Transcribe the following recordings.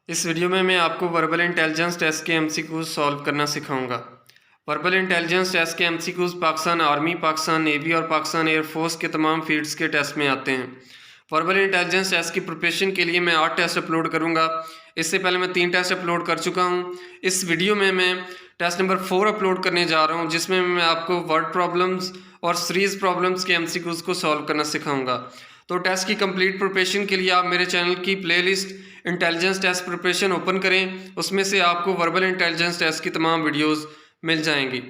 इस वीडियो में मैं आपको वर्बल इंटेलिजेंस टेस्ट के एमसीक्यूज सॉल्व करना सिखाऊंगा। वर्बल इंटेलिजेंस टेस्ट के MCQs Pakistan army, Pakistan navy और पाकिस्तान एयरफोर्स के तमाम फील्ड्स के टेस्ट में आते हैं। वर्बल इंटेलिजेंस टेस्ट की प्रिपरेशन के लिए मैं 8 टेस्ट अपलोड करूंगा। इससे पहले मैं 3 टेस्ट अपलोड कर चुका हूं। इस वीडियो में मैं टेस्ट नंबर 4 अपलोड करने जा रहा हूं, जिसमें मैं आपको वर्ड प्रॉब्लम्स और सीरीज प्रॉब्लम्स के एमसीक्यूज को सॉल्व करना सिखाऊंगा। तो टेस्ट की कंप्लीट प्रिपरेशन के लिए आप मेरे चैनल की playlist intelligence test preparation open करें, उसमें से आपको वर्बल इंटेलिजेंस टेस्ट की तमाम वीडियोस मिल जाएंगी।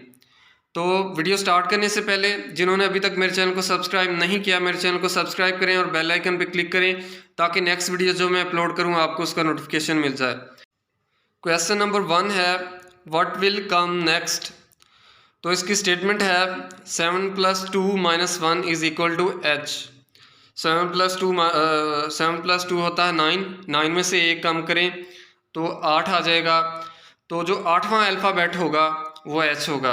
तो वीडियो स्टार्ट करने से पहले जिन्होंने अभी तक मेरे चैनल को सब्सक्राइब नहीं किया, मेरे चैनल को सब्सक्राइब करें और बेल आइकन पर क्लिक करें ताकि नेक्स्ट वीडियो जो मैं अपलोड करूँ आपको उसका नोटिफिकेशन मिल जाए। क्वेश्चन नंबर 1 है व्हाट विल कम नेक्स्ट। तो इसकी स्टेटमेंट है 7 + 2 - 1 = h। 7 + 2 होता है 9। 9 में से 1 कम करें तो 8 आ जाएगा। तो जो 8वां अल्फ़ाबेट होगा वो h होगा।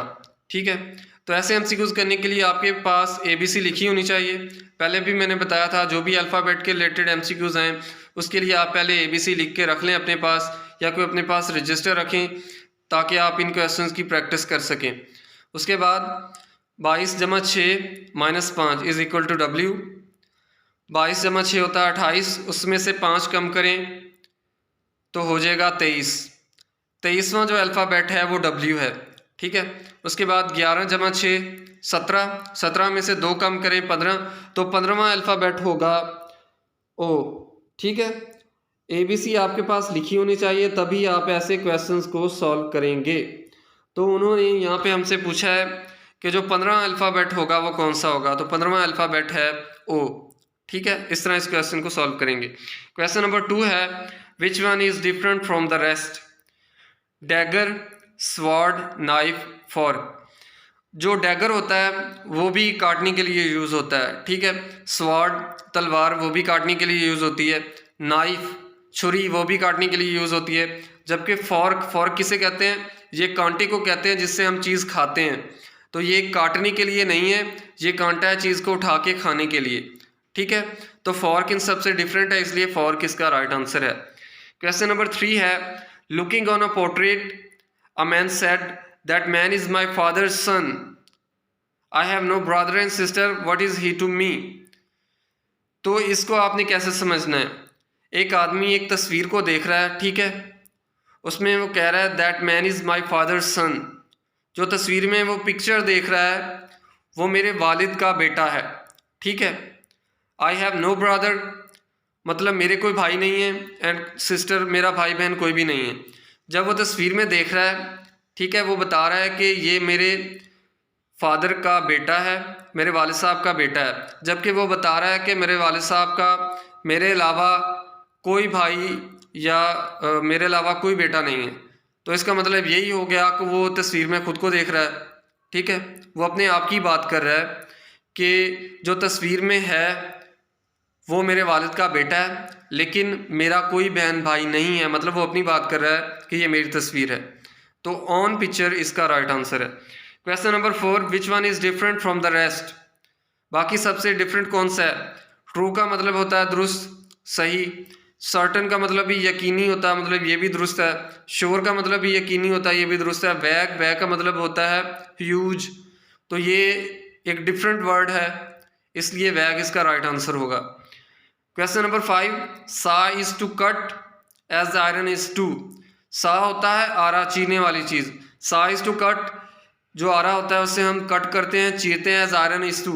ठीक है, तो ऐसे एमसीक्यूज करने के लिए आपके पास ABC लिखी होनी चाहिए। पहले भी मैंने बताया था जो भी अल्फ़ाबेट के रिलेटेड एमसीक्यूज हैं उसके लिए आप पहले ABC लिख के रख लें अपने पास, या कोई अपने पास रजिस्टर रखें ताकि आप इन क्वेश्चंस की प्रैक्टिस कर सकें। उसके बाद 22 + 6 - 5 = W। 22 + 6 होता है 28, उसमें से 5 कम करें तो हो जाएगा 23। 23वां जो अल्फ़ाबेट है वो W है। ठीक है, उसके बाद 11 + 6 = 17। 17 में से 2 कम करें 15, तो 15वां अल्फ़ाबेट होगा O। ठीक है, ABC आपके पास लिखी होनी चाहिए, तभी आप ऐसे क्वेश्चंस को सॉल्व करेंगे। तो उन्होंने यहाँ पे हमसे पूछा है कि जो 15वां अल्फ़ाबेट होगा वो कौन सा होगा, तो 15वां अल्फ़ाबेट है O। ठीक है, इस तरह इस क्वेश्चन को सॉल्व करेंगे। क्वेश्चन नंबर 2 है विच one is different from the rest. Dagger, sword, knife, fork. जो डैगर होता है वो भी काटने के लिए यूज़ होता है। ठीक है, स्वॉर्ड तलवार वो भी काटने के लिए यूज़ होती है। नाइफ छुरी वो भी काटने के लिए यूज़ होती है। जबकि फॉर्क किसे कहते हैं? ये कांटे को कहते हैं जिससे हम चीज़ खाते हैं। तो ये काटने के लिए नहीं है, ये कांटा है चीज़ को उठा के खाने के लिए। ठीक है, तो फॉर्क इन सबसे डिफरेंट है, इसलिए फॉर्क इसका राइट आंसर है। क्वेश्चन नंबर 3 है looking on a portrait a man said that man is my father's son, I have no brother and sister, what is he to me. तो इसको आपने कैसे समझना है? एक आदमी एक तस्वीर को देख रहा है, ठीक है, उसमें वो कह रहा है that man is my father's son. जो तस्वीर में वो पिक्चर देख रहा है वो मेरे वालिद का बेटा है। ठीक है, आई हैव नो ब्रदर मतलब मेरे कोई भाई नहीं है, एंड सिस्टर मेरा भाई बहन कोई भी नहीं है। जब वो तस्वीर में देख रहा है, ठीक है, वो बता रहा है कि ये मेरे फादर का बेटा है, मेरे वालिद साहब का बेटा है, जबकि वो बता रहा है कि मेरे वालिद साहब का मेरे अलावा कोई भाई या मेरे अलावा कोई बेटा नहीं है। तो इसका मतलब यही हो गया कि वो तस्वीर में खुद को देख रहा है। ठीक है, वो अपने आप की बात कर रहा है कि जो तस्वीर में है वो मेरे वालिद का बेटा है, लेकिन मेरा कोई बहन भाई नहीं है। मतलब वो अपनी बात कर रहा है कि ये मेरी तस्वीर है। तो ऑन पिक्चर इसका राइट आंसर है। Question number 4 which one is different from the rest. बाकी सबसे डिफरेंट कौन सा है? ट्रू का मतलब होता है दुरुस्त, सही। सर्टन का मतलब भी यकीनी होता है, मतलब ये भी दुरुस्त है। श्योर का मतलब भी यकीनी होता है, ये भी दुरुस्त है। वैग का मतलब होता है ह्यूज, तो ये एक डिफरेंट वर्ड है, इसलिए वैग इसका राइट आंसर होगा। Question number 5 saw is to cut as the iron is to. Saw होता है आरा, चीरने वाली चीज़। सा इज टू कट, जो आरा होता है उससे हम कट करते हैं, चीरते हैं। एज आयरन इज टू,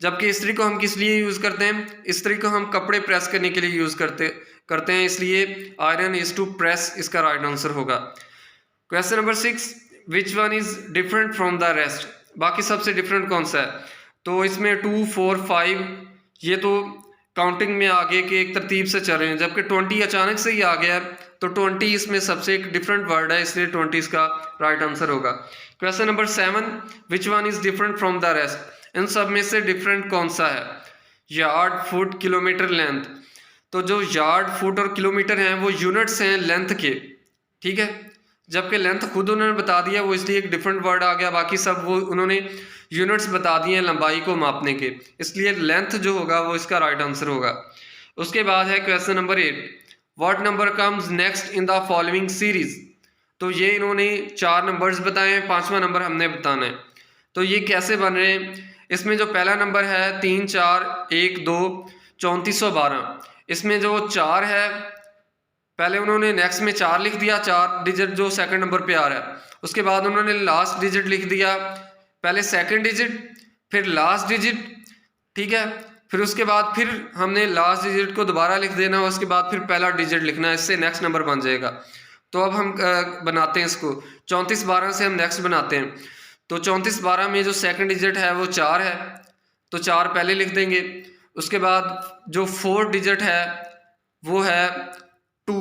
जबकि इस्त्री को हम किस लिए यूज़ करते हैं? इस्त्री को हम कपड़े प्रेस करने के लिए यूज़ करते हैं, इसलिए आयरन इज टू प्रेस इसका राइट आंसर होगा। Question number 6 which one is different from the rest. बाकी सबसे डिफरेंट कौन सा है? तो इसमें 2, 4, 5 ये तो काउंटिंग में आगे के एक तरतीब से चल रहे हैं, जबकि 20 अचानक से ही आ गया है। तो 20 इसमें सबसे एक डिफरेंट वर्ड है, इसलिए 20 इसका राइट आंसर होगा। Question number 7 which one is different from the rest. इन सब में से डिफरेंट कौन सा है? Yard, foot, kilometre, length. तो जो यार्ड, फुट और किलोमीटर हैं वो यूनिट्स हैं लेंथ के। ठीक है, जबकि लेंथ खुद उन्होंने बता दिया, वो इसलिए एक डिफरेंट वर्ड आ गया। बाकी सब वो उन्होंने यूनिट्स बता दिए हैं लंबाई को मापने के, इसलिए लेंथ जो होगा वो इसका राइट आंसर होगा। उसके बाद है question number 8 what number comes next in the following series. तो ये इन्होंने 4 नंबर्स बताए हैं, 5वां नंबर हमने बताना है। तो ये कैसे बन रहे हैं, इसमें जो पहला नंबर है 3 4 1 2 3412, इसमें जो 4 है पहले उन्होंने नेक्स्ट में 4 लिख दिया, 4 डिजिट जो सेकंड नंबर पे आ रहा है। उसके बाद उन्होंने लास्ट डिजिट लिख दिया, पहले सेकंड डिजिट फिर लास्ट डिजिट, ठीक है। फिर उसके बाद फिर हमने लास्ट डिजिट को दोबारा लिख देना, उसके बाद फिर पहला डिजिट लिखना है, इससे नेक्स्ट नंबर बन जाएगा। तो अब हम बनाते हैं इसको 3412 से हम नेक्स्ट बनाते हैं। तो 3412 में जो सेकंड डिजिट है वो 4 है, तो 4 पहले लिख देंगे। उसके बाद जो फोर्थ डिजिट है वो है 2,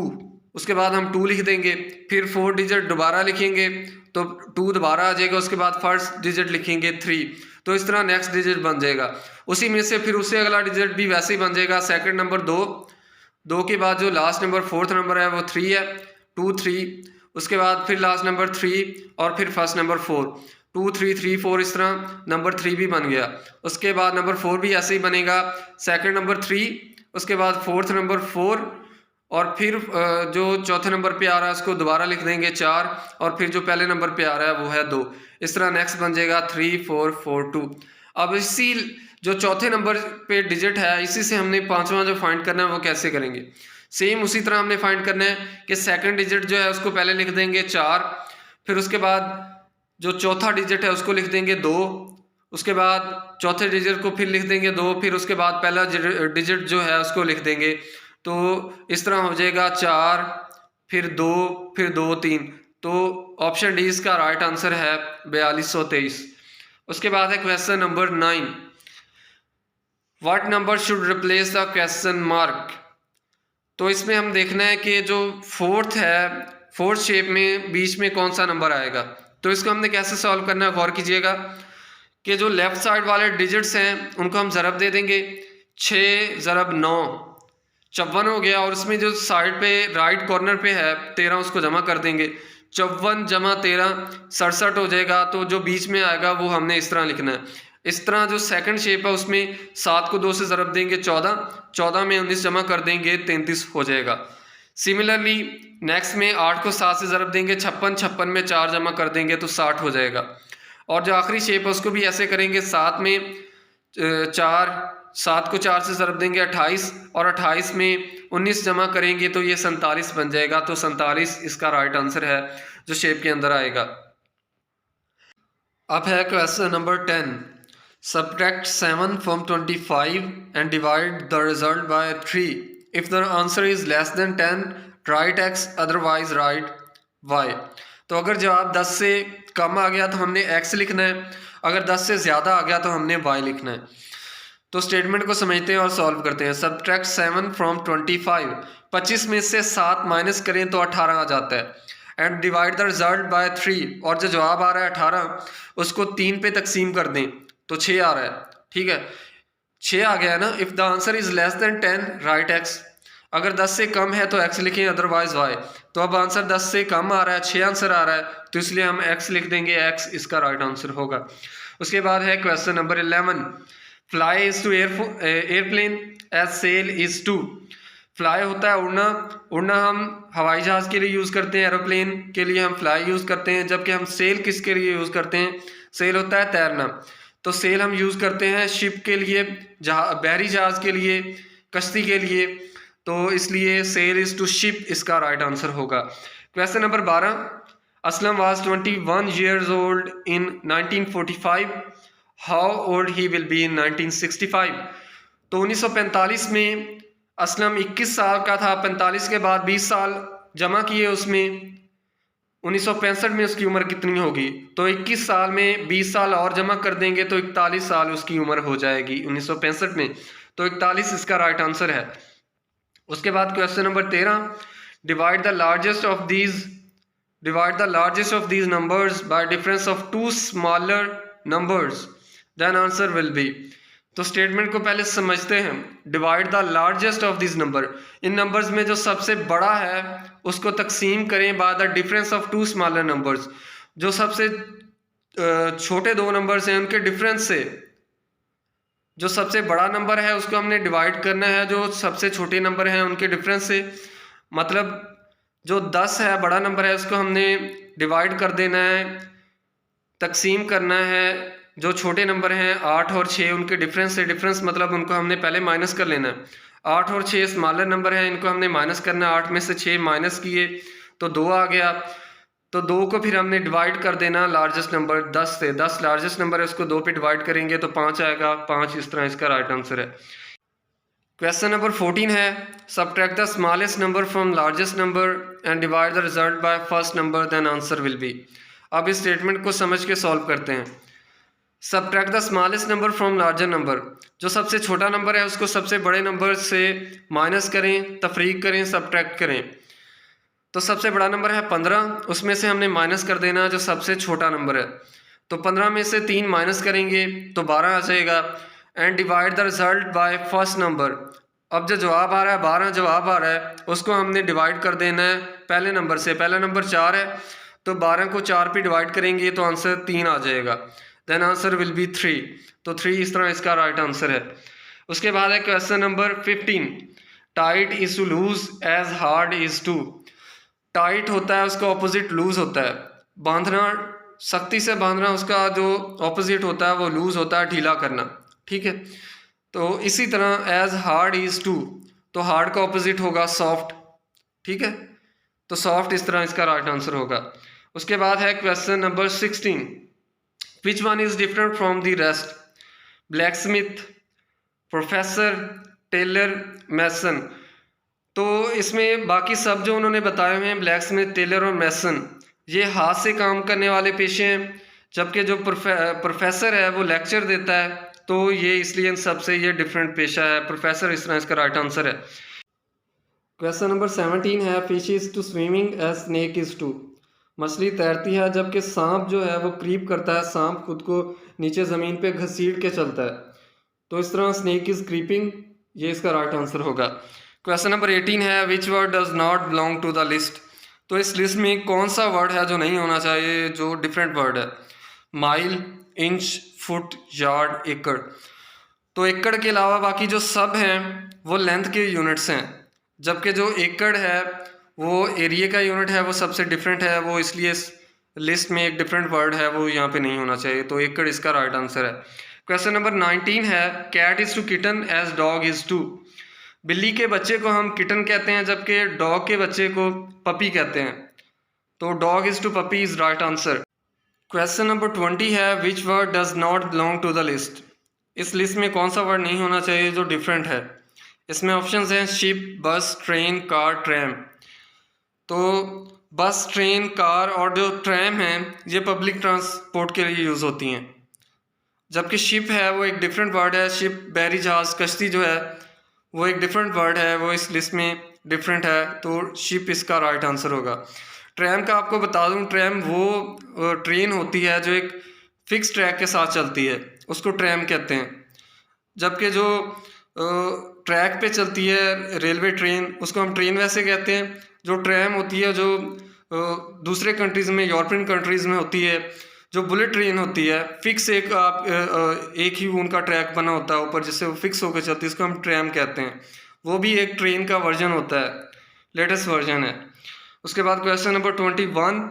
उसके बाद हम 2 लिख देंगे। फिर 4 डिजिट दोबारा लिखेंगे तो 2 दोबारा आ जाएगा, उसके बाद फर्स्ट डिजिट लिखेंगे 3, तो इस तरह नेक्स्ट डिजिट बन जाएगा। उसी में से फिर उससे अगला डिजिट भी वैसे ही बन जाएगा। सेकंड नंबर 2, 2 के बाद जो लास्ट नंबर फोर्थ नंबर है वो 3 है, 2 3, उसके बाद फिर लास्ट नंबर 3 और फिर फर्स्ट नंबर 4, 2 3 3 4, इस तरह नंबर 3 भी बन गया। उसके बाद नंबर 4 भी ऐसे ही बनेगा, सेकंड नंबर 3, उसके बाद फोर्थ नंबर 4 और फिर जो चौथे नंबर पे आ रहा है उसको दोबारा लिख देंगे 4 और फिर जो पहले नंबर पे आ रहा है वो है 2, इस तरह नेक्स्ट बन जाएगा 3 4 4 2। अब इसी जो चौथे नंबर पे डिजिट है इसी से हमने 5वां जो फाइंड करना है वो कैसे करेंगे। सेम उसी तरह हमने फाइंड करना है कि सेकंड डिजिट जो है उसको पहले लिख देंगे 4, फिर उसके बाद जो चौथा डिजिट है उसको लिख देंगे 2, उसके बाद चौथे डिजिट को फिर लिख देंगे 2, फिर उसके बाद पहला डिजिट जो है उसको लिख देंगे। तो इस तरह हो जाएगा 4 फिर 2 फिर 2 3। तो ऑप्शन डी इसका राइट आंसर है 4223। उसके बाद है question number 9, what number should replace the question mark. तो इसमें हम देखना है कि जो फोर्थ है, फोर्थ शेप में बीच में कौन सा नंबर आएगा। तो इसको हमने कैसे सॉल्व करना है, गौर कीजिएगा कि जो लेफ्ट साइड वाले डिजिट्स हैं उनको हम ज़रब दे देंगे, 6 ज़रब 9 54 हो गया, और इसमें जो साइड पे राइट कॉर्नर पे है 13 उसको जमा कर देंगे, 54 जमा 13 67 हो जाएगा। तो जो बीच में आएगा वो हमने इस तरह लिखना है। इस तरह जो सेकंड शेप है उसमें 7 को 2 से ज़रब देंगे 14, 14 में 19 जमा कर देंगे 33 हो जाएगा। सिमिलरली नेक्स्ट में 8 को 7 से ज़रब देंगे 56, 56 में 4 जमा कर देंगे तो 60 हो जाएगा। और जो आखिरी शेप है उसको भी ऐसे करेंगे, 7 में 4, 7 को 4 से ज़रब देंगे 28 और 28 में 19 जमा करेंगे तो ये 47 बन जाएगा। तो 47 इसका राइट आंसर है जो शेप के अंदर आएगा। अब है question number 10, subtract 7 from 25 and divide the result by 3. If the answer is less than 10, write x, otherwise write y. तो अगर जवाब 10 से कम आ गया तो हमने x लिखना है, अगर 10 से ज़्यादा आ गया तो हमने y लिखना है। तो स्टेटमेंट को समझते हैं और सॉल्व करते हैं। subtract 7 from 25, 25 में से 7 माइनस करें तो 18 आ जाता है। And divide the result bye 3, और जो जवाब आ रहा है 18 उसको 3 पे तकसीम कर दें तो 6 आ रहा है, ठीक है 6 आ गया है ना। If the answer is less than 10 right x, अगर 10 से कम है तो x लिखें, अदरवाइज y। तो अब आंसर 10 से कम आ रहा है, 6 आंसर आ रहा है, तो इसलिए हम x लिख देंगे, x इसका राइट आंसर होगा। उसके बाद है question number 11, fly is to airplane as sail is to. Fly होता है उड़ना, उड़ना हम हवाई जहाज़ के लिए यूज़ करते हैं, एरोप्लेन के लिए हम फ्लाई यूज़ करते हैं, जबकि हम सेल किसके लिए यूज़ करते हैं, सेल होता है तैरना। तो सेल हम यूज़ करते हैं शिप के लिए, बहरी जहाज़ के लिए, कश्ती के लिए, तो इसलिए सेल इज़ टू शिप इसका राइट आंसर होगा। Question number 12, Aslam was 21 years old in 1945, how old he will be in 1965। तो 1945 में असलम 21 साल का था, 45 के बाद 20 साल जमा किए उसमें, 1965 में उसकी उम्र कितनी होगी। तो 21 साल में 20 साल और जमा कर देंगे तो 41 साल उसकी उम्र हो जाएगी 1965 में, तो 41 इसका राइट आंसर है। उसके बाद question number 13, divide the largest of these numbers by difference of 2 smaller numbers, then answer will be. तो स्टेटमेंट को पहले समझते हैं। Divide the largest of this number, इन नंबर्स में जो सबसे बड़ा है उसको तकसीम करें by the difference of 2 smaller numbers, जो सबसे छोटे 2 नंबर्स हैं उनके डिफरेंस से जो सबसे बड़ा नंबर है उसको हमने डिवाइड करना है जो सबसे छोटे नंबर हैं उनके डिफरेंस से। मतलब जो 10 है बड़ा नंबर है, उसको हमने डिवाइड कर देना है, तकसीम करना है। जो छोटे नंबर हैं 8 और 6, उनके डिफरेंस से डिफरेंस मतलब उनको हमने पहले माइनस कर लेना है। 8 और 6 स्मॉलर नंबर है, इनको हमने माइनस करना है। 8 में से 6 माइनस किए तो 2 आ गया, तो 2 को फिर हमने डिवाइड कर देना लार्जेस्ट नंबर 10 से। 10 लार्जेस्ट नंबर है, उसको 2 पे डिवाइड करेंगे तो 5 आएगा। 5 इस तरह इसका राइट आंसर है। क्वेश्चन नंबर 14 है, subtract the smallest number from largest number and divide the result by first number, then answer will be. अब इस स्टेटमेंट को समझ के सॉल्व करते हैं। Subtract the smallest number from larger number, जो सबसे छोटा नंबर है उसको सबसे बड़े नंबर से माइनस करें, तफरीक करें, सबट्रैक्ट करें। तो सबसे बड़ा नंबर है 15, उसमें से हमने माइनस कर देना जो सबसे छोटा नंबर है। तो 15 में से 3 माइनस करेंगे तो 12 आ जाएगा। And divide the result by first number, अब जो जवाब आ रहा है 12 जवाब आ रहा है, उसको हमने डिवाइड कर देना है पहले नंबर से। पहला नंबर 4 है, तो 12 को 4 पे डिवाइड करेंगे तो आंसर 3 आ जाएगा। Then answer will be 3। तो 3 इस तरह इसका राइट आंसर है। उसके बाद है question number 15, tight is to loose as hard is to. Tight होता है उसका ऑपोजिट लूज होता है। बांधना, सख्ती से बांधना, उसका जो ऑपोजिट होता है वो लूज होता है, ढीला करना। ठीक है, तो इसी तरह एज हार्ड इज टू, तो हार्ड का ऑपोजिट होगा सॉफ्ट। ठीक है, तो सॉफ्ट इस तरह इसका राइट आंसर होगा। उसके बाद है question number 16, which one is different from the rest? Blacksmith, professor, tailor, mason. तो इसमें बाकी सब जो उन्होंने बताए हुए हैं, ब्लैकस्मिथ, टेलर और मैसन, ये हाथ से काम करने वाले पेशे हैं। जबकि जो प्रोफेसर है वो लेक्चर देता है, तो ये इसलिए इन सबसे ये डिफरेंट पेशा है। प्रोफेसर इस तरह इसका राइट आंसर है। क्वेश्चन नंबर 17 है, fish is to swimming as snake is to. मछली तैरती है जबकि सांप जो है वो क्रीप करता है, सांप खुद को नीचे ज़मीन पे घसीट के चलता है। तो इस तरह स्नेक इज क्रीपिंग, ये इसका राइट आंसर होगा। क्वेश्चन नंबर 18 है, which word does not belong to the list. तो इस लिस्ट में कौन सा वर्ड है जो नहीं होना चाहिए, जो डिफरेंट वर्ड है? माइल, इंच, फुट, यार्ड, एकड़। तो एकड़ के अलावा बाकी जो सब हैं वो लेंथ के यूनिट्स हैं, जबकि जो एकड़ है वो एरिया का यूनिट है, वो सबसे डिफरेंट है, वो इसलिए लिस्ट में एक डिफरेंट वर्ड है, वो यहाँ पे नहीं होना चाहिए। तो एकड़ इसका राइट आंसर है। क्वेश्चन नंबर 19 है, cat is to kitten as dog is to. बिल्ली के बच्चे को हम किटन कहते हैं, जबकि डॉग के बच्चे को पपी कहते हैं। तो dog is to puppy is right answer. Question number 20 है, which word does not belong to the list. इस लिस्ट में कौन सा वर्ड नहीं होना चाहिए जो डिफरेंट है? इसमें ऑप्शंस हैं शिप, बस, ट्रेन, कार, ट्रैम। तो बस, ट्रेन, कार और जो ट्रैम है ये पब्लिक ट्रांसपोर्ट के लिए यूज़ होती हैं, जबकि शिप है वो एक डिफरेंट वर्ड है। शिप बहरी जहाज़, कश्ती जो है वो एक डिफरेंट वर्ड है, वो इस लिस्ट में डिफरेंट है। तो शिप इसका राइट आंसर होगा। ट्रैम का आपको बता दूं, ट्रैम वो ट्रेन होती है जो एक फिक्स ट्रैक के साथ चलती है, उसको ट्रैम कहते हैं। जबकि जो ट्रैक पे चलती है रेलवे ट्रेन, उसको हम ट्रेन वैसे कहते हैं। जो ट्रैम होती है जो दूसरे कंट्रीज़ में, यूरोपियन कंट्रीज़ में होती है, जो बुलेट ट्रेन होती है, फिक्स एक ही उनका ट्रैक बना होता है ऊपर, जिससे वो फिक्स होकर चलती है, उसको हम ट्रैम कहते हैं। वो भी एक ट्रेन का वर्जन होता है, लेटेस्ट वर्जन है। उसके बाद question number 21,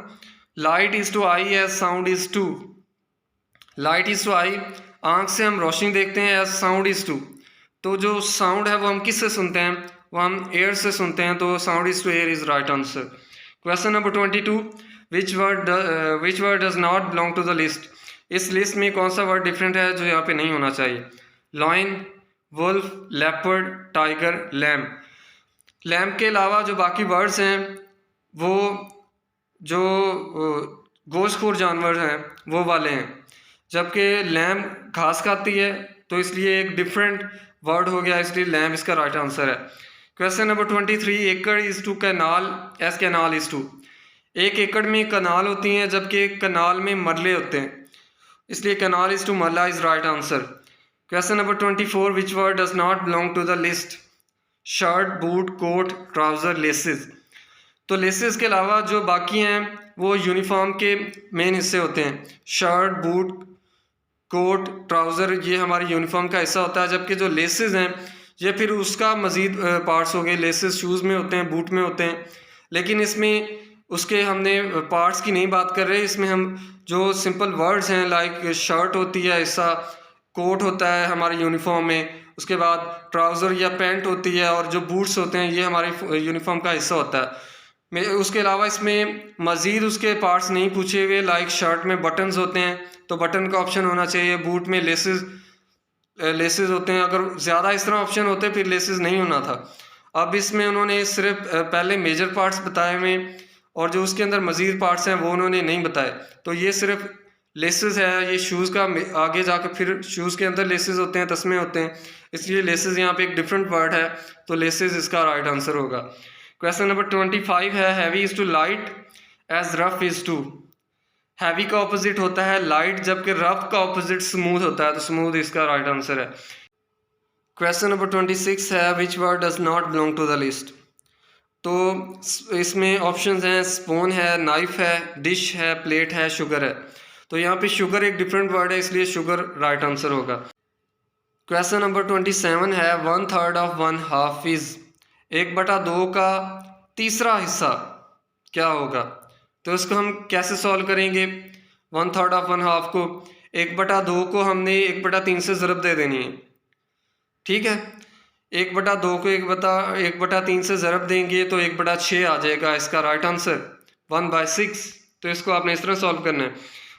light is to eye as sound is to. Light is to eye, आँख से हम रोशनी देखते हैं, एज साउंड इज़ टू। तो जो साउंड है वो हम किससे सुनते हैं? वो हम एयर से सुनते हैं, तो sound is to air is right answer. Question number 22, which word does not belong to the list. इस लिस्ट में कौन सा वर्ड डिफरेंट है जो यहाँ पे नहीं होना चाहिए? Lion, wolf, leopard, tiger, lamb. Lamb के अलावा जो बाकी वर्ड्स हैं वो जो गोश्तखोर जानवर हैं वो वाले हैं, जबकि लैम घास खाती है, तो इसलिए एक डिफरेंट वर्ड हो गया, इसलिए लैम इसका राइट आंसर है। Question number 23, acre is to canal as canal is to. एक एकड़ में कनाल होती हैं, जबकि कनाल में मरले होते हैं, इसलिए kanal is to marla is right answer. Question number 24, which word does not belong to the list. Shirt, boot, coat, trouser, laces. तो लेसेस के अलावा जो बाकी हैं वो यूनिफॉर्म के मेन हिस्से होते हैं। शर्ट, बूट, कोट, ट्राउज़र ये हमारी यूनिफॉर्म का हिस्सा होता है, जबकि जो लेसेस हैं ये फिर उसका मज़ीद पार्ट्स हो गए। लेसेस शूज़ में होते हैं, बूट में होते हैं, लेकिन इसमें उसके हमने पार्ट्स की नहीं बात कर रहे। इसमें हम जो सिंपल वर्ड्स हैं, लाइक शर्ट होती है, ऐसा कोट होता है हमारे यूनिफॉर्म में, उसके बाद ट्राउज़र या पैंट होती है, और जो बूट्स होते हैं ये हमारे यूनिफॉर्म का हिस्सा होता है। उसके अलावा इसमें मज़ीद उसके पार्ट्स नहीं पूछे हुए। लाइक शर्ट में बटन्स होते हैं तो बटन का ऑप्शन होना चाहिए, बूट में लेसेस होते हैं। अगर ज़्यादा इस तरह ऑप्शन होते फिर लेसेस नहीं होना था। अब इसमें उन्होंने सिर्फ पहले मेजर पार्ट्स बताए हुए, और जो उसके अंदर मज़ीद पार्ट्स हैं वो उन्होंने नहीं बताए। तो ये सिर्फ लेसेस है, ये शूज़ का आगे जाकर फिर शूज़ के अंदर लेसेस होते हैं, तस्मे होते हैं, इसलिए लेसेस यहाँ पे एक डिफरेंट वर्ड है, तो लेसेस इसका राइट आंसर होगा। क्वेश्चन नंबर 25 है, heavy is to light as rough is to. Heavy का ऑपोजिट होता है लाइट, जबकि रफ का ऑपोजिट स्मूथ होता है, तो स्मूथ इसका राइट आंसर है। क्वेश्चन नंबर 26 है, which word does not belong to the list. तो इसमें ऑप्शंस हैं, स्पून है, नाइफ है, डिश है, प्लेट है, शुगर है। तो यहाँ पे शुगर एक डिफरेंट वर्ड है, इसलिए शुगर राइट आंसर होगा। क्वेश्चन नंबर 27 है, 1/3 ऑफ 1/2 इज। 1/2 का तीसरा हिस्सा क्या होगा। तो इसको हम कैसे सॉल्व करेंगे। 1/3 ऑफ 1/2 को 1/2 को हमने 1/3 से ज़रब दे देनी है, ठीक है। 1/2 को 1/3 से ज़रब देंगे तो 1/6 आ जाएगा इसका राइट आंसर, 1/6। तो इसको आपने इस तरह सॉल्व करना है।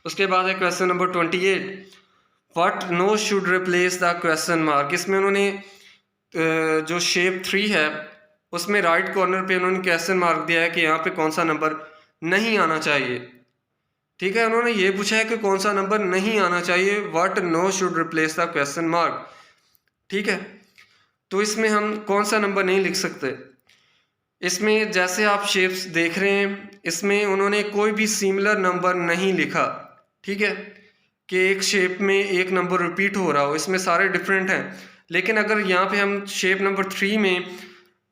उसके बाद है question number 28, what no should replace the question mark. इसमें उन्होंने जो शेप 3 है उसमें राइट कॉर्नर पे उन्होंने क्वेश्चन मार्क दिया है कि यहाँ पे कौन सा नंबर नहीं आना चाहिए, ठीक है। उन्होंने ये पूछा है कि कौन सा नंबर नहीं आना चाहिए, what no should replace the question mark, ठीक है। तो इसमें हम कौन सा नंबर नहीं लिख सकते। इसमें जैसे आप शेप्स देख रहे हैं, इसमें उन्होंने कोई भी सिमिलर नंबर नहीं लिखा, ठीक है, कि एक शेप में एक नंबर रिपीट हो रहा हो, इसमें सारे डिफरेंट हैं। लेकिन अगर यहाँ पे हम शेप नंबर 3 में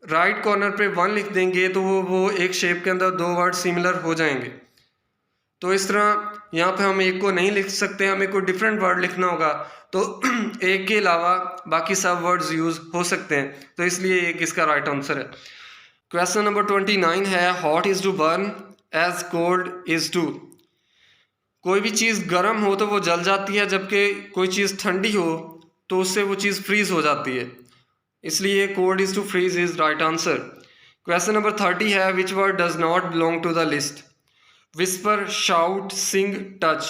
राइट कॉर्नर पे 1 लिख देंगे तो वो एक शेप के अंदर 2 वर्ड सिमिलर हो जाएंगे। तो इस तरह यहाँ पे हम एक को नहीं लिख सकते, हमें कोई डिफरेंट वर्ड लिखना होगा, तो एक के अलावा बाकी सब वर्ड्स यूज़ हो सकते हैं, तो इसलिए एक इसका राइट आंसर है। क्वेश्चन नंबर 29 है, hot is to burn as cold is to. कोई भी चीज़ गर्म हो तो वो जल जाती है, जबकि कोई चीज़ ठंडी हो तो उससे वो चीज़ फ्रीज हो जाती है, इसलिए cold is to freeze is right answer. Question number 30 है, which word does not belong to the list. Whisper, shout, sing, touch.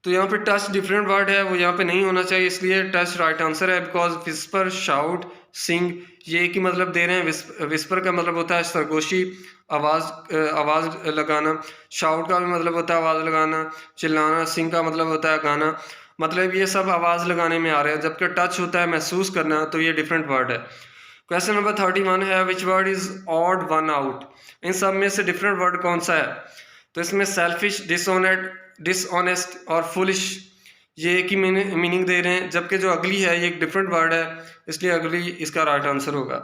तो यहाँ पे टच डिफरेंट वर्ड है, वो यहाँ पे नहीं होना चाहिए, इसलिए टच राइट आंसर है। बिकॉज विस्पर, शाउट, सिंग ये एक ही मतलब दे रहे हैं। विस्पर का मतलब होता है सरगोशी, आवाज़ लगाना। शाउट का भी मतलब होता है आवाज़ लगाना, चिल्लाना। सिंग का मतलब होता है गाना। मतलब ये सब आवाज़ लगाने में आ रहे हैं, जबकि टच होता है महसूस करना, तो ये डिफरेंट वर्ड है। क्वेश्चन नंबर 31 है, which word is odd one out. इन सब में से डिफरेंट वर्ड कौन सा है। तो इसमें सेल्फिश, डिसऑनेस्ट और फुलिश ये एक ही मीनिंग दे रहे हैं, जबकि जो अगली है ये एक डिफरेंट वर्ड है, इसलिए अगली इसका राइट आंसर होगा।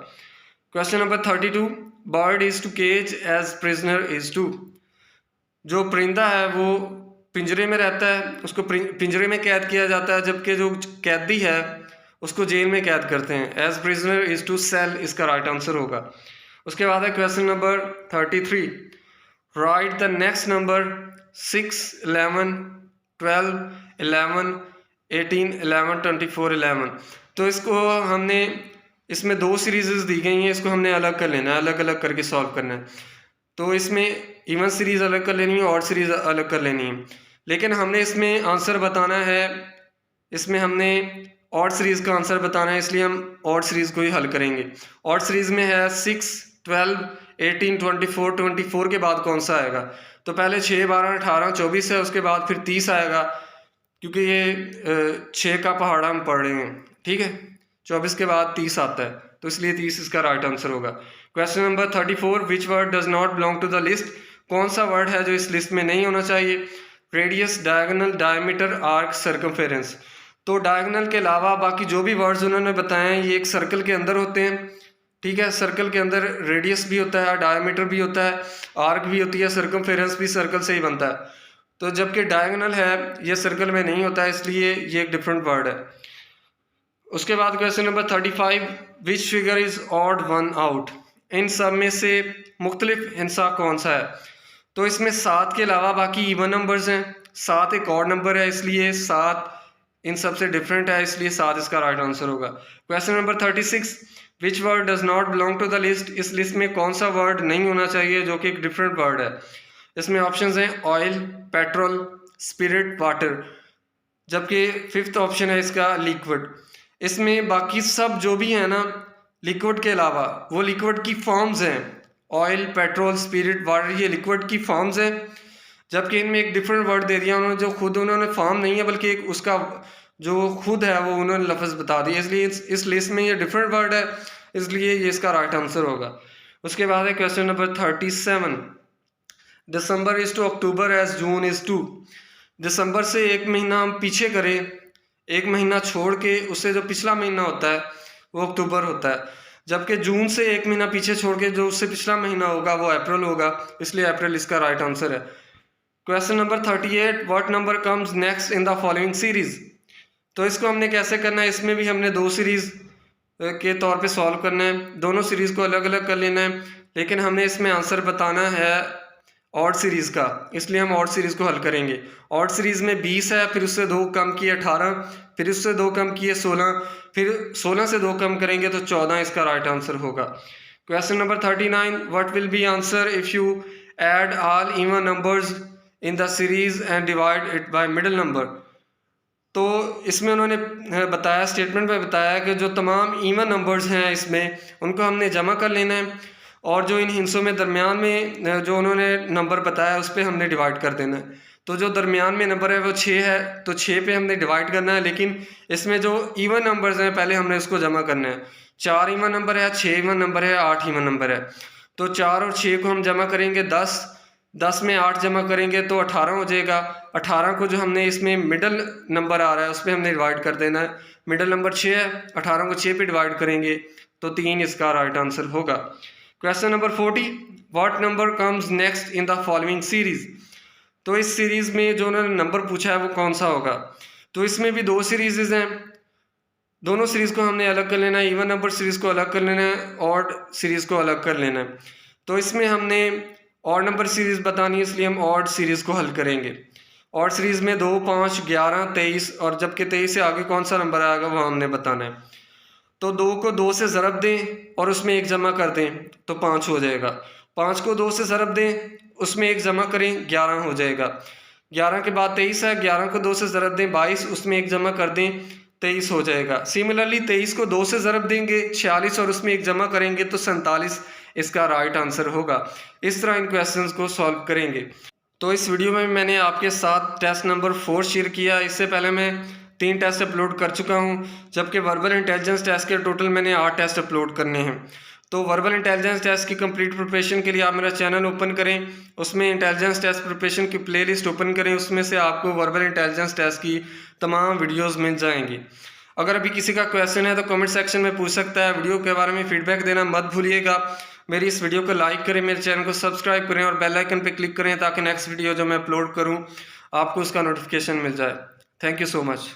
Question number 32, bird is to cage as prisoner is to. जो परिंदा है वो पिंजरे में रहता है, उसको पिंजरे में कैद किया जाता है, जबकि जो कैदी है उसको जेल में कैद करते हैं। As prisoner is to cell इसका राइट आंसर होगा। उसके बाद है question number 33, write the next number 6, 11, 12, 11, 18, 11, 24, 11। तो इसको हमने इसमें 2 सीरीज़ दी गई हैं, इसको हमने अलग कर लेना है, अलग अलग करके सॉल्व करना है। तो इसमें इवन सीरीज़ अलग कर लेनी है, ऑड सीरीज़ अलग कर लेनी है, लेकिन हमने इसमें आंसर बताना है, इसमें हमने ऑड सीरीज़ का आंसर बताना है, इसलिए हम ऑड सीरीज़ को ही हल करेंगे। ऑड सीरीज़ में है 6, 12, 18, 24, 24 के बाद कौन सा आएगा। तो पहले 6, 12, 18, 24 है, उसके बाद फिर 30 आएगा, क्योंकि ये 6 का पहाड़ा हम पढ़ रहे हैं, ठीक है। 24 के बाद 30 आता है, तो इसलिए 30 इसका राइट आंसर होगा। Question number 34, which word does not belong to the list. कौन सा वर्ड है जो इस लिस्ट में नहीं होना चाहिए। Radius, diagonal, diameter, arc, circumference. तो डायगोनल के अलावा बाकी जो भी वर्ड्स उन्होंने बताए हैं ये एक सर्कल के अंदर होते हैं, ठीक है। सर्कल के अंदर रेडियस भी होता है, डायमीटर भी होता है, आर्क भी होती है, सर्कमफेरेंस भी सर्कल से ही बनता है। तो जबकि डायगोनल है ये सर्कल में नहीं होता है, इसलिए ये एक डिफरेंट वर्ड है। उसके बाद question number 35, which figure is odd one out. इन सब में से मुख्तलिफ हिस्सा कौन सा है। तो इसमें 7 के अलावा बाकी इवन नंबर्स हैं। 7 एक ऑड नंबर है, इसलिए 7 इन सब से डिफरेंट है, इसलिए 7 इसका राइट आंसर होगा। Question number 36, which word does not belong to the list. इस लिस्ट में कौन सा वर्ड नहीं होना चाहिए जो कि एक डिफरेंट वर्ड है। इसमें ऑप्शंस हैं ऑयल, पेट्रोल, स्पिरिट, वाटर, जबकि 5th ऑप्शन है इसका लिक्विड। इसमें बाकी सब जो भी है ना लिक्विड के अलावा, वो लिक्विड की फॉर्म्स हैं। ऑयल, पेट्रोल, स्पिरिट, वाटर, ये लिक्विड की फॉर्म्स हैं, जबकि इनमें एक डिफरेंट वर्ड दे दिया उन्होंने, जो खुद उन्होंने फॉर्म नहीं है बल्कि एक उसका जो खुद है वो उन्होंने लफ्ज़ बता दिया, इसलिए इस लिस्ट में ये डिफरेंट वर्ड है, इसलिए ये इसका राइट आंसर होगा। उसके बाद है question number 37, December is to October as June is to. दिसंबर से एक महीना हम पीछे करें, एक महीना छोड़ के उससे जो पिछला महीना होता है वो अक्टूबर होता है, जबकि जून से एक महीना पीछे छोड़ के जो उससे पिछला महीना होगा वो अप्रैल होगा, इसलिए अप्रैल इसका राइट आंसर है। Question number 38, what number comes next in the following series. तो इसको हमने कैसे करना है, इसमें भी हमने 2 सीरीज़ के तौर पे सॉल्व करना है, दोनों सीरीज़ को अलग अलग कर लेना है, लेकिन हमने इसमें आंसर बताना है ऑड सीरीज़ का, इसलिए हम ऑड सीरीज़ को हल करेंगे। ऑड सीरीज़ में 20 है, फिर उससे 2 कम किए 18, फिर उससे 2 कम किए 16, फिर 16 से 2 कम करेंगे तो 14 इसका राइट आंसर होगा। Question number 39, what will be answer if you add all even numbers in the series and divide it by middle number. तो इसमें उन्होंने बताया, स्टेटमेंट में बताया कि जो तमाम इवन नंबर्स हैं इसमें उनको हमने जमा कर लेना है, और जो इन हिस्सों में दरमियान में जो उन्होंने नंबर बताया उस पर हमने डिवाइड कर देना है। तो जो दरमियान में नंबर है वो 6 है, तो 6 पे हमने डिवाइड करना है, लेकिन इसमें जो इवन नंबर्स हैं पहले हमने उसको जमा करना है। 4 इवन नंबर है, 6 इवन नंबर है, 8 इवन नंबर है। तो 4 और 6 को हम जमा करेंगे 10, 10 में 8 जमा करेंगे तो 18 हो जाएगा। 18 को जो हमने इसमें मिडल नंबर आ रहा है उस पर हमने डिवाइड कर देना है। मिडल नंबर 6 है, 18 को 6 पे डिवाइड करेंगे तो 3 इसका राइट आंसर होगा। Question number 40, what number comes next in the following series. तो इस सीरीज़ में जो उन्होंने नंबर पूछा है वो कौन सा होगा। तो इसमें भी 2 सीरीज़ हैं, दोनों सीरीज़ को हमने अलग कर लेना है, इवन नंबर सीरीज़ को अलग कर लेना है, ऑड सीरीज़ को अलग कर लेना है। तो इसमें हमने ऑड नंबर सीरीज़ बतानी है, इसलिए हम ऑड सीरीज़ को हल करेंगे। ऑड सीरीज़ में 2, 5, 11, 23, और जबकि 23 से आगे कौन सा नंबर आएगा वो हमने बताना है। तो 2 को 2 से ज़रब दें और उसमें 1 जमा कर दें तो 5 हो जाएगा। 5 को 2 से ज़रब दें, उसमें 1 जमा करें, 11 हो जाएगा। 11 के बाद 23 है, 11 को 2 से ज़रब दें 22, उसमें 1 जमा कर दें 23 हो जाएगा। सिमिलरली 23 को 2 से ज़रब देंगे 46 और उसमें 1 जमा करेंगे तो 47 इसका राइट आंसर होगा। इस तरह इन क्वेश्चंस को सॉल्व करेंगे। तो इस वीडियो में मैंने आपके साथ टेस्ट नंबर 4 शेयर किया। इससे पहले मैं 3 टेस्ट अपलोड कर चुका हूं, जबकि वर्बल इंटेलिजेंस टेस्ट के टोटल मैंने 8 टेस्ट अपलोड करने हैं। तो वर्बल इंटेलिजेंस टेस्ट की कंप्लीट प्रिपरेशन के लिए आप मेरा चैनल ओपन करें, उसमें इंटेलिजेंस टेस्ट प्रिपरेशन की प्लेलिस्ट ओपन करें, उसमें से आपको वर्बल इंटेलिजेंस टेस्ट की तमाम वीडियोस मिल जाएंगी। अगर अभी किसी का क्वेश्चन है तो कमेंट सेक्शन में पूछ सकता है। वीडियो के बारे में फीडबैक देना मत भूलिएगा। मेरी इस वीडियो को लाइक करें, मेरे चैनल को सब्सक्राइब करें और बेल आइकन पर क्लिक करें ताकि नेक्स्ट वीडियो जो मैं अपलोड करूँ आपको उसका नोटिफिकेशन मिल जाए। Thank you so much.